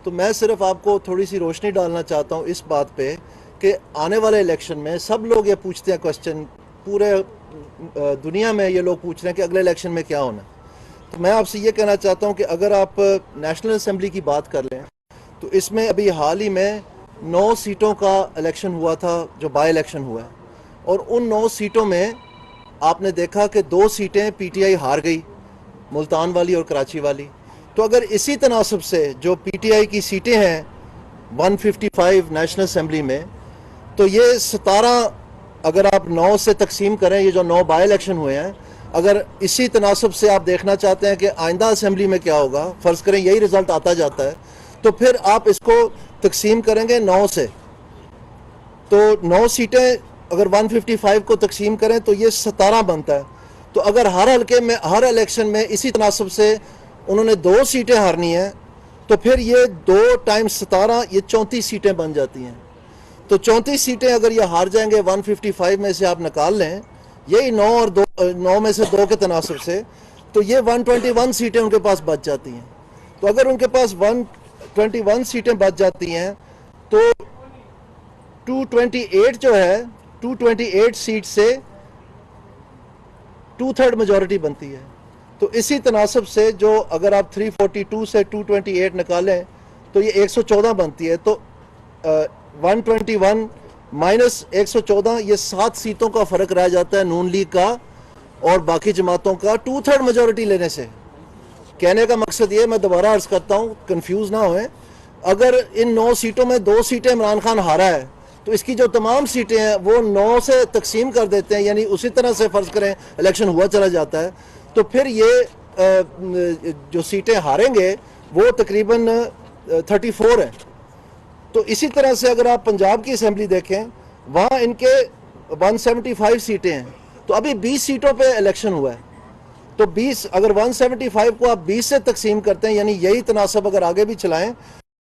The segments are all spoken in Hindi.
तो मैं सिर्फ आपको थोड़ी सी रोशनी डालना चाहता हूँ इस बात पे कि आने वाले इलेक्शन में सब लोग ये पूछते हैं क्वेश्चन, पूरे दुनिया में ये लोग पूछ रहे हैं कि अगले इलेक्शन में क्या होना। तो मैं आपसे ये कहना चाहता हूँ कि अगर आप नेशनल असेंबली की बात कर लें तो इसमें अभी हाल ही में 9 सीटों का इलेक्शन हुआ था, जो बाई इलेक्शन हुआ है, और उन 9 सीटों में आपने देखा कि 2 सीटें पीटीआई हार गई, मुल्तान वाली और कराची वाली। तो अगर इसी तनासब से जो पीटीआई की सीटें हैं 155 नेशनल असेंबली में, तो ये 17 अगर आप 9 से तकसीम करें, ये जो 9 बाई इलेक्शन हुए हैं, अगर इसी तनासब से आप देखना चाहते हैं कि आइंदा असेंबली में क्या होगा, फ़र्ज़ करें यही रिज़ल्ट आता जाता है, तो फिर आप इसको तकसीम करेंगे 9 से, तो 9 सीटें अगर 155 को तकसीम करें तो ये 17 बनता है। तो अगर हर हल्के में, हर इलेक्शन में इसी तनासब से उन्होंने 2 सीटें हारनी हैं, तो फिर ये 2 टाइम्स 17, ये 34 सीटें बन जाती हैं। तो 34 सीटें अगर ये हार जाएंगे 155 में से आप निकाल लें, यही 9 और 2, 9 में से 2 के तनासब से, तो ये 121 सीटें उनके पास बच जाती हैं। तो अगर उनके पास 121 सीटें बच जाती हैं तो 228 जो है, 228 सीट से 2/3 मेजॉरिटी बनती है। तो इसी तनासब से जो अगर आप 342 से 228 निकालें तो ये 114 बनती है। तो 121 माइनस 114, ये 7 सीटों का फ़र्क रह जाता है नून लीग का और बाकी जमातों का 2/3 मेजॉरिटी लेने से। कहने का मकसद ये, मैं दोबारा अर्ज़ करता हूँ, कंफ्यूज ना होएं, अगर इन 9 सीटों में 2 सीटें इमरान खान हारा है तो इसकी जो तमाम सीटें हैं वो 9 से तकसीम कर देते हैं, यानी उसी तरह से फ़र्ज़ करें इलेक्शन हुआ चला जाता है, तो फिर ये जो सीटें हारेंगे वो तकरीबन 34 हैं। तो इसी तरह से अगर आप पंजाब की असेंबली देखें, वहाँ इनके 175 सीटें हैं, तो अभी 20 सीटों पे इलेक्शन हुआ है। तो 20, अगर 175 को आप 20 से तकसीम करते हैं, यानी यही तनासब अगर आगे भी चलाएं,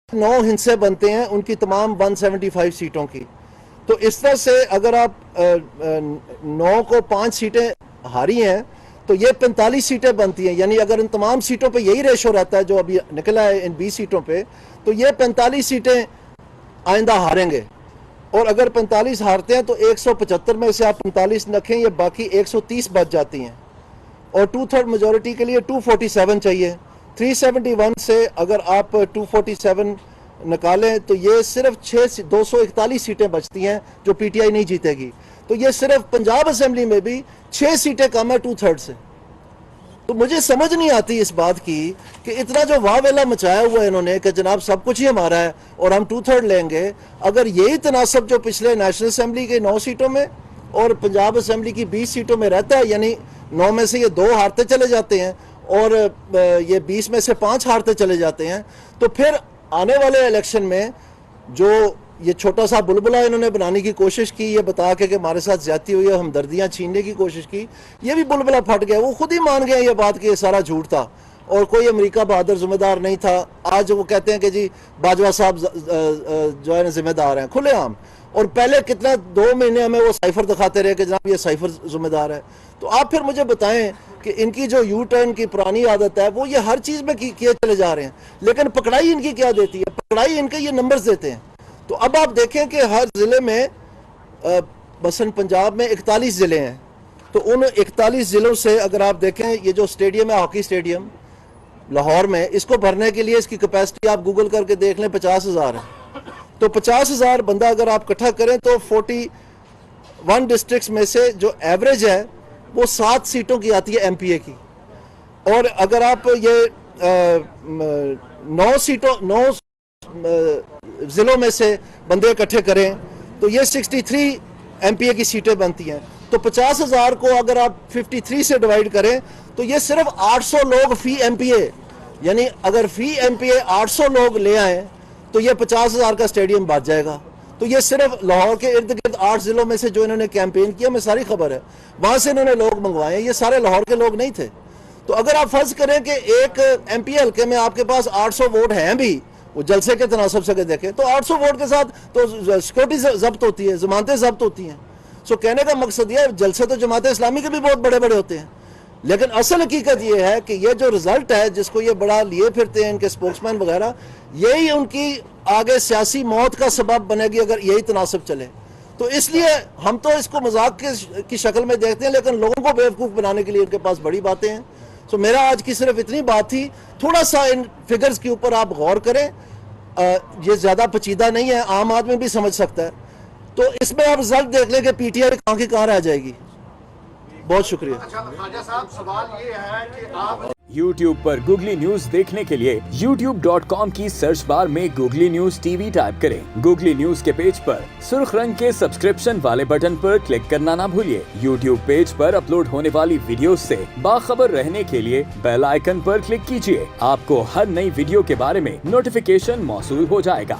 9 हिस्से बनते हैं उनकी तमाम 175 सीटों की। तो इस तरह से अगर आप 9 को 5 सीटें हारी हैं तो ये 45 सीटें बनती हैं, यानी अगर इन तमाम सीटों पे यही रेशो रहता है जो अभी निकला है इन 20 सीटों पे, तो ये 45 सीटें आइंदा हारेंगे। और अगर 45 हारते हैं तो 175 में से आप 45 रखें, ये बाकी 130 बच जाती हैं, और 2/3 मेजॉरिटी के लिए 247 चाहिए। 371 से अगर आप 247 निकालें तो ये सिर्फ 241 सीटें बचती हैं जो पीटीआई नहीं जीतेगी। तो ये सिर्फ पंजाब असेंबली में भी 6 सीटें कम है 2/3 से। तो मुझे समझ नहीं आती इस बात की कि इतना जो वावेला मचाया हुआ है इन्होंने कि जनाब सब कुछ ही हमारा है और हम 2/3 लेंगे। अगर यही तनासब जो पिछले नेशनल असेंबली के 9 सीटों में और पंजाब असेंबली की 20 सीटों में रहता है, यानी 9 में से ये 2 हारते चले जाते हैं और ये 20 में से 5 हारते चले जाते हैं, तो फिर आने वाले इलेक्शन में जो ये छोटा सा बुलबुला इन्होंने बनाने की कोशिश की, ये बता के कि हमारे साथ ज्यादती हुई है, हमदर्दियाँ छीनने की कोशिश की, ये भी बुलबुला फट गया। वो खुद ही मान गए ये बात कि ये सारा झूठ था और कोई अमेरिका बहादुर जिम्मेदार नहीं था। आज वो कहते हैं कि जी बाजवा साहब जो है जिम्मेदार हैं खुलेआम, और पहले कितना 2 महीने हमें वो साइफर दिखाते रहे कि जनाब ये साइफर जिम्मेदार है। तो आप फिर मुझे बताएं कि इनकी जो यू टर्न की पुरानी आदत है वो ये हर चीज़ में किए चले जा रहे हैं, लेकिन पकड़ाई इनकी क्या देती है? पकड़ाई इनके ये नंबर्स देते हैं। तो अब आप देखें कि हर ज़िले में, मसलन पंजाब में 41 ज़िले हैं, तो उन 41 ज़िलों से अगर आप देखें, ये जो स्टेडियम है हॉकी स्टेडियम लाहौर में, इसको भरने के लिए इसकी कैपेसिटी आप गूगल करके देख लें 50,000 है। तो 50,000 बंदा अगर आप इकट्ठा करें तो 41 डिस्ट्रिक्ट्स में से जो एवरेज है वो 7 सीटों की आती है एमपीए की। और अगर आप ये 9 ज़िलों में से बंदे इकट्ठे करें तो ये 63 एमपीए की सीटें बनती हैं। तो 50,000 को अगर आप 53 से डिवाइड करें तो ये सिर्फ 800 लोग फी एमपीए, यानी अगर फी एमपीए 800 लोग ले आए तो ये 50,000 का स्टेडियम बच जाएगा। तो ये सिर्फ लाहौर के इर्द गिर्द 8 ज़िलों में से जो इन्होंने कैंपेन किया, हमें सारी खबर है, वहाँ से इन्होंने लोग मंगवाए, ये सारे लाहौर के लोग नहीं थे। तो अगर आप फर्ज करें कि एक एमपीए हल्के में आपके पास 800 वोट हैं भी, वो जलसे के तनासब से देखें तो 800 वोट के साथ तो सिक्योरिटी जब्त होती है, जमानतें जब्त होती हैं। सो कहने का मकसद यह, जलसे तो जमात इस्लामी के भी बहुत बड़े बड़े होते हैं, लेकिन असल हकीकत ये है कि ये जो रिजल्ट है जिसको ये बड़ा लिए फिरते हैं इनके स्पोक्समैन वगैरह, यही उनकी आगे सियासी मौत का सबब बनेगी अगर यही तनासब चले। तो इसलिए हम तो इसको मजाक की शक्ल में देखते हैं, लेकिन लोगों को बेवकूफ़ बनाने के लिए उनके पास बड़ी बातें हैं। तो मेरा आज की सिर्फ इतनी बात थी, थोड़ा सा इन फिगर्स के ऊपर आप गौर करें, ये ज़्यादा पेचीदा नहीं है, आम आदमी भी समझ सकता है। तो इसमें आप रिजल्ट देख लें कि पीटीआई कहाँ की कहाँ रह जाएगी। बहुत शुक्रिया। अच्छा ख्वाजा साहब, सवाल ये है कि आप YouTube पर गूगली न्यूज देखने के लिए youtube.com की सर्च बार में गूगली न्यूज टीवी टाइप करें। गूगली न्यूज के पेज पर सुर्ख रंग के सब्सक्रिप्शन वाले बटन पर क्लिक करना ना भूलिए। YouTube पेज पर अपलोड होने वाली वीडियोस से बाखबर रहने के लिए बेल आइकन पर क्लिक कीजिए। आपको हर नई वीडियो के बारे में नोटिफिकेशन मौसूल हो जाएगा।